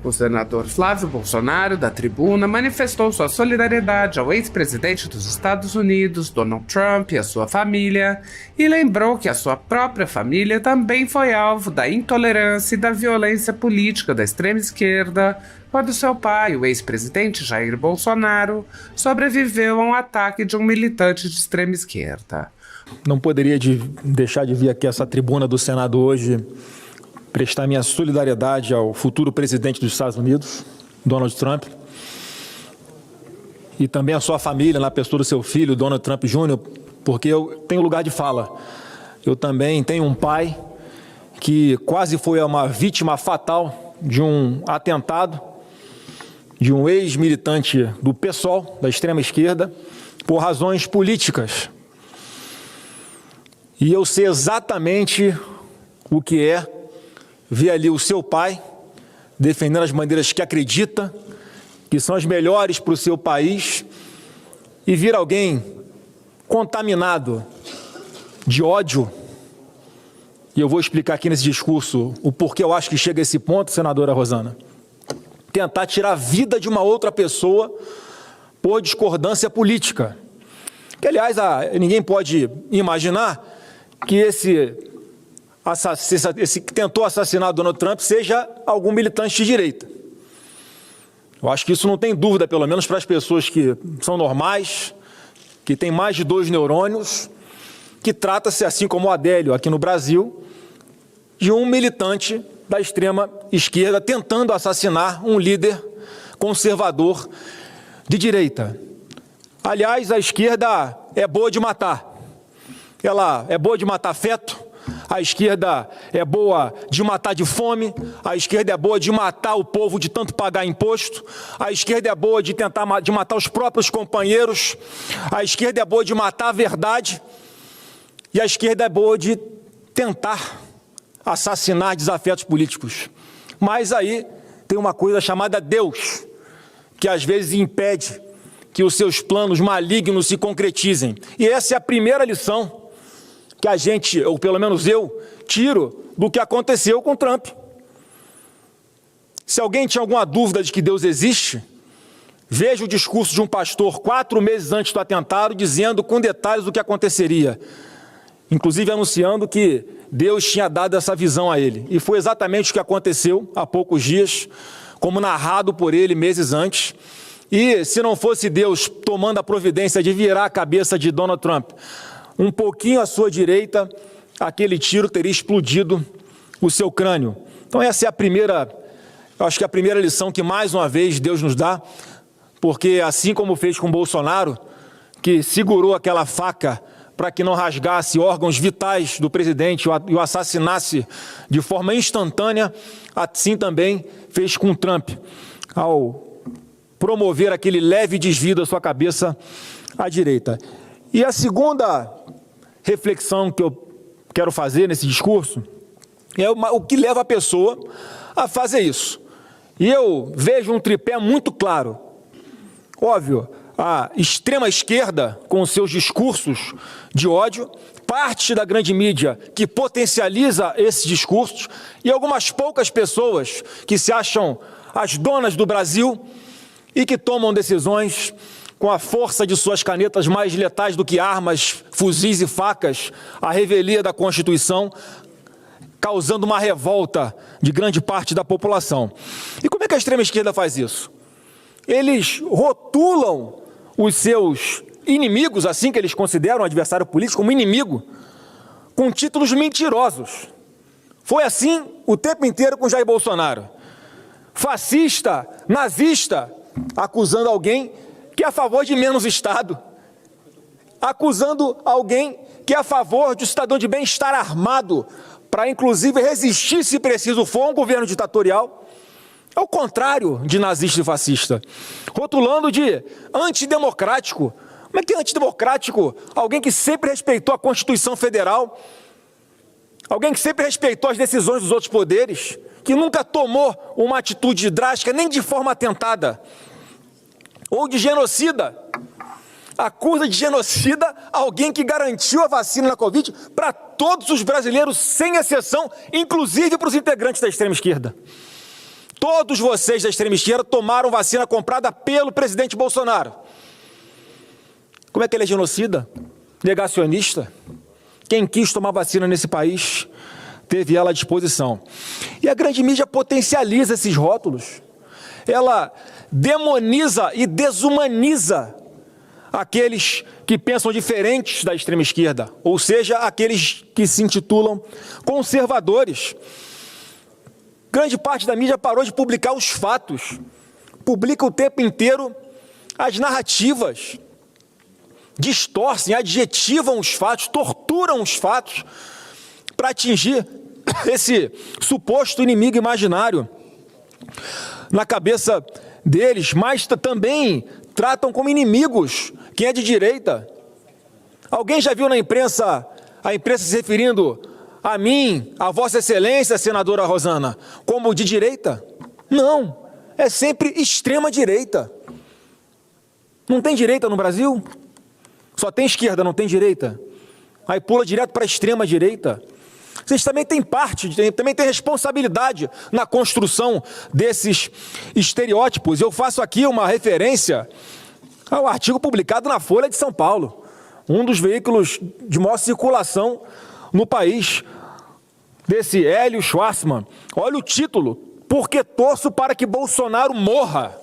O senador Flávio Bolsonaro, da tribuna, manifestou sua solidariedade ao ex-presidente dos Estados Unidos, Donald Trump, e à sua família, e lembrou que a sua própria família também foi alvo da intolerância e da violência política da extrema-esquerda, quando seu pai, o ex-presidente Jair Bolsonaro, sobreviveu a um ataque de um militante de extrema-esquerda. Não poderia deixar de vir aqui a essa tribuna do Senado hoje prestar minha solidariedade ao futuro presidente dos Estados Unidos, Donald Trump, e também à sua família, na pessoa do seu filho, Donald Trump Jr., porque eu tenho lugar de fala. Eu também tenho um pai que quase foi uma vítima fatal de um atentado de um ex-militante do PSOL, da extrema-esquerda, por razões políticas. E eu sei exatamente o que é ver ali o seu pai defendendo as bandeiras que acredita, que são as melhores para o seu país, e vir alguém contaminado de ódio. E eu vou explicar aqui nesse discurso o porquê eu acho que chega a esse ponto, senadora Rosana. Tentar tirar a vida de uma outra pessoa por discordância política. Que, aliás, ninguém pode imaginar que esse que tentou assassinar Donald Trump seja algum militante de direita. Eu acho que isso não tem dúvida, pelo menos para as pessoas que são normais, que têm mais de 2 neurônios, que trata-se, assim como o Adélio aqui no Brasil, de um militante da extrema esquerda tentando assassinar um líder conservador de direita. Aliás, a esquerda é boa de matar. Ela é boa de matar feto, a esquerda é boa de matar de fome, a esquerda é boa de matar o povo de tanto pagar imposto, a esquerda é boa de matar os próprios companheiros, a esquerda é boa de matar a verdade, e a esquerda é boa de tentar assassinar desafetos políticos. Mas aí tem uma coisa chamada Deus, que às vezes impede que os seus planos malignos se concretizem. E essa é a primeira lição que a gente, ou pelo menos eu, tiro do que aconteceu com Trump. Se alguém tinha alguma dúvida de que Deus existe, veja o discurso de um pastor 4 meses antes do atentado, dizendo com detalhes o que aconteceria, inclusive anunciando que Deus tinha dado essa visão a ele. E foi exatamente o que aconteceu há poucos dias, como narrado por ele meses antes. E se não fosse Deus tomando a providência de virar a cabeça de Donald Trump um pouquinho à sua direita, aquele tiro teria explodido o seu crânio. Então essa é a primeira, eu acho que a primeira lição que mais uma vez Deus nos dá, porque assim como fez com Bolsonaro, que segurou aquela faca para que não rasgasse órgãos vitais do presidente e o assassinasse de forma instantânea, assim também fez com Trump, ao promover aquele leve desvio da sua cabeça à direita. E a segunda reflexão que eu quero fazer nesse discurso é o que leva a pessoa a fazer isso. E eu vejo um tripé muito claro. Óbvio, a extrema-esquerda, com seus discursos de ódio, parte da grande mídia que potencializa esses discursos e algumas poucas pessoas que se acham as donas do Brasil e que tomam decisões com a força de suas canetas mais letais do que armas, fuzis e facas, à revelia da Constituição, causando uma revolta de grande parte da população. E como é que a extrema-esquerda faz isso? Eles rotulam os seus inimigos, assim que eles consideram o adversário político como inimigo, com títulos mentirosos. Foi assim o tempo inteiro com Jair Bolsonaro. Fascista, nazista, acusando alguém que é a favor de menos Estado, acusando alguém que é a favor de um cidadão de bem estar armado para, inclusive, resistir, se preciso for, a um governo ditatorial. É o contrário de nazista e fascista. Rotulando de antidemocrático. Como é que é antidemocrático? Alguém que sempre respeitou a Constituição Federal, alguém que sempre respeitou as decisões dos outros poderes, que nunca tomou uma atitude drástica, nem de forma atentada, ou de genocida. Acusa de genocida alguém que garantiu a vacina na Covid para todos os brasileiros, sem exceção, inclusive para os integrantes da extrema-esquerda. Todos vocês da extrema esquerda tomaram vacina comprada pelo presidente Bolsonaro. Como é que ele é genocida? Negacionista? Quem quis tomar vacina nesse país teve ela à disposição. E a grande mídia potencializa esses rótulos. Ela demoniza e desumaniza aqueles que pensam diferentes da extrema esquerda, ou seja, aqueles que se intitulam conservadores. Grande parte da mídia parou de publicar os fatos, publica o tempo inteiro as narrativas, distorcem, adjetivam os fatos, torturam os fatos para atingir esse suposto inimigo imaginário na cabeça deles, mas também tratam como inimigos quem é de direita. Alguém já viu na imprensa, a imprensa se referindo a mim, a Vossa Excelência, senadora Rosana, como de direita? Não, é sempre extrema direita. Não tem direita no Brasil? Só tem esquerda, não tem direita? Aí pula direto para a extrema direita. Vocês também têm parte, também têm responsabilidade na construção desses estereótipos. Eu faço aqui uma referência ao artigo publicado na Folha de São Paulo, um dos veículos de maior circulação no país, desse Hélio Schwartzman. Olha o título: Porque torço para que Bolsonaro morra.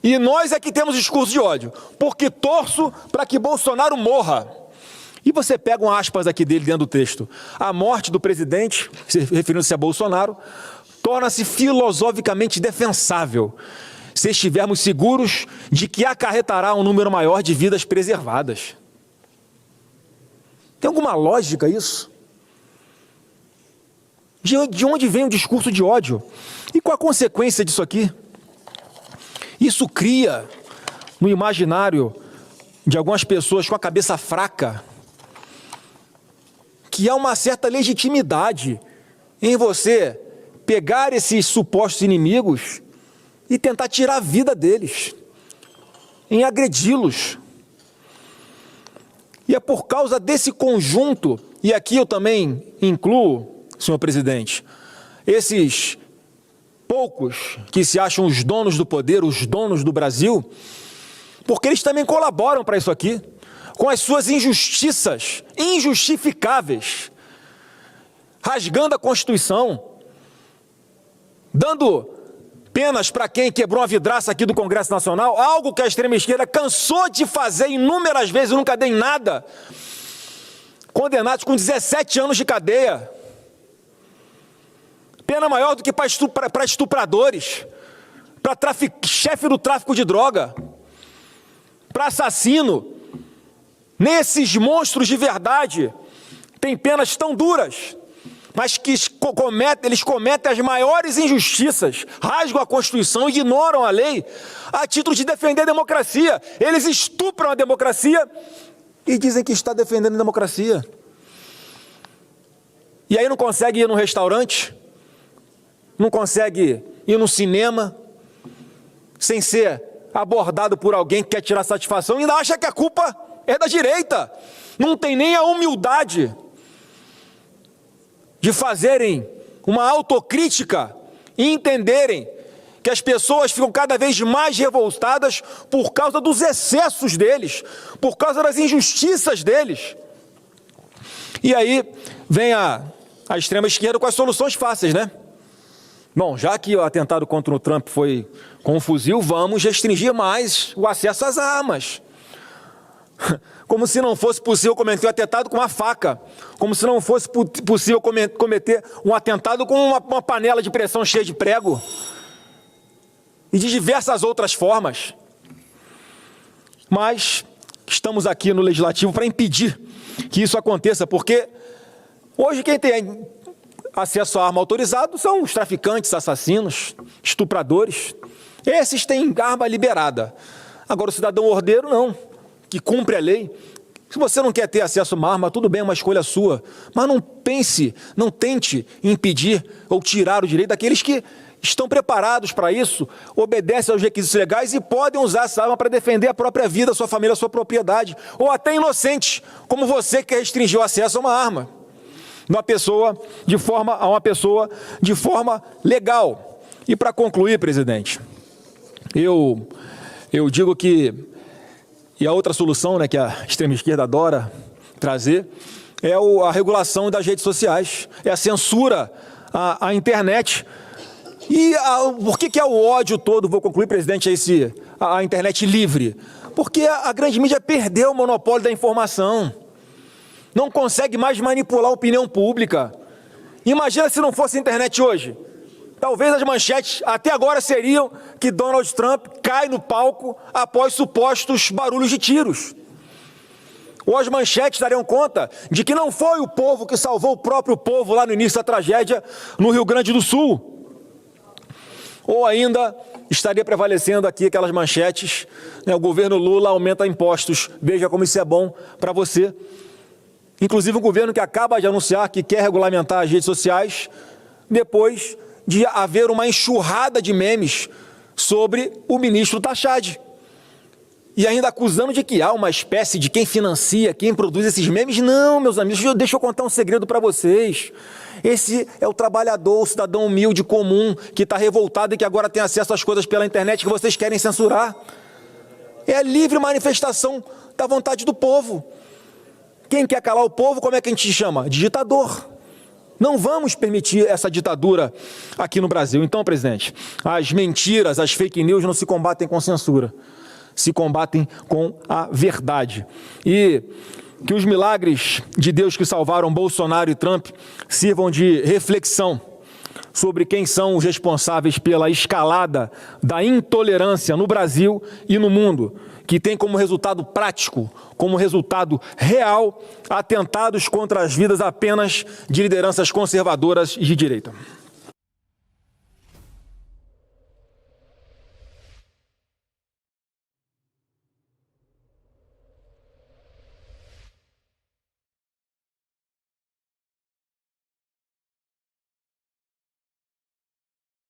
E nós é que temos discurso de ódio. Porque torço para que Bolsonaro morra. E você pega um aspas aqui dele dentro do texto. A morte do presidente, referindo-se a Bolsonaro, torna-se filosoficamente defensável se estivermos seguros de que acarretará um número maior de vidas preservadas. Tem alguma lógica isso? De onde vem o discurso de ódio? E qual a consequência disso aqui? Isso cria no imaginário de algumas pessoas com a cabeça fraca que há uma certa legitimidade em você pegar esses supostos inimigos e tentar tirar a vida deles, em agredi-los. E é por causa desse conjunto, e aqui eu também incluo, senhor presidente, esses poucos que se acham os donos do poder, os donos do Brasil, porque eles também colaboram para isso aqui, com as suas injustiças, injustificáveis, rasgando a Constituição, dando penas para quem quebrou a vidraça aqui do Congresso Nacional, algo que a extrema esquerda cansou de fazer inúmeras vezes e nunca deu em nada, condenados com 17 anos de cadeia, pena maior do que para estupradores, para chefe do tráfico de droga, para assassino. Nesses monstros de verdade, tem penas tão duras, mas que eles cometem as maiores injustiças, rasgam a Constituição, ignoram a lei, a título de defender a democracia. Eles estupram a democracia e dizem que está defendendo a democracia. E aí não consegue ir num restaurante, não consegue ir no cinema, sem ser abordado por alguém que quer tirar satisfação, e ainda acha que a culpa é da direita. Não tem nem a humildade de fazerem uma autocrítica e entenderem que as pessoas ficam cada vez mais revoltadas por causa dos excessos deles, por causa das injustiças deles. E aí vem a extrema esquerda com as soluções fáceis, né? Bom, já que o atentado contra o Trump foi com um fuzil, vamos restringir mais o acesso às armas. Como se não fosse possível cometer um atentado com uma faca. Como se não fosse possível cometer um atentado com uma panela de pressão cheia de prego. E de diversas outras formas. Mas estamos aqui no Legislativo para impedir que isso aconteça, porque hoje quem tem acesso à arma autorizado são os traficantes, assassinos, estupradores. Esses têm arma liberada. Agora o cidadão ordeiro não, que cumpre a lei. Se você não quer ter acesso a uma arma, tudo bem, é uma escolha sua. Mas não pense, não tente impedir ou tirar o direito daqueles que estão preparados para isso, obedecem aos requisitos legais e podem usar essa arma para defender a própria vida, a sua família, a sua propriedade. Ou até inocentes, como você que restringiu o acesso a uma arma. A uma pessoa de forma legal. E para concluir, presidente, eu digo que, e a outra solução, né, que a extrema-esquerda adora trazer, é a regulação das redes sociais, é a censura à internet. E por que é o ódio todo, vou concluir, presidente, a internet livre? Porque a grande mídia perdeu o monopólio da informação, não consegue mais manipular a opinião pública. Imagina se não fosse a internet hoje. Talvez as manchetes até agora seriam que Donald Trump cai no palco após supostos barulhos de tiros. Ou as manchetes dariam conta de que não foi o povo que salvou o próprio povo lá no início da tragédia no Rio Grande do Sul. Ou ainda estaria prevalecendo aqui aquelas manchetes, né, o governo Lula aumenta impostos, veja como isso é bom para você. Inclusive o governo que acaba de anunciar que quer regulamentar as redes sociais, depois de haver uma enxurrada de memes sobre o ministro Tachad. E ainda acusando de que há uma espécie de quem financia, quem produz esses memes. Não, meus amigos, deixa eu contar um segredo para vocês. Esse é o trabalhador, o cidadão humilde, comum, que está revoltado e que agora tem acesso às coisas pela internet que vocês querem censurar. É a livre manifestação da vontade do povo. Quem quer calar o povo, como é que a gente chama? De ditador. Não vamos permitir essa ditadura aqui no Brasil. Então, presidente, as mentiras, as fake news não se combatem com censura, se combatem com a verdade. E que os milagres de Deus que salvaram Bolsonaro e Trump sirvam de reflexão sobre quem são os responsáveis pela escalada da intolerância no Brasil e no mundo, que tem como resultado prático, como resultado real, atentados contra as vidas apenas de lideranças conservadoras e de direita.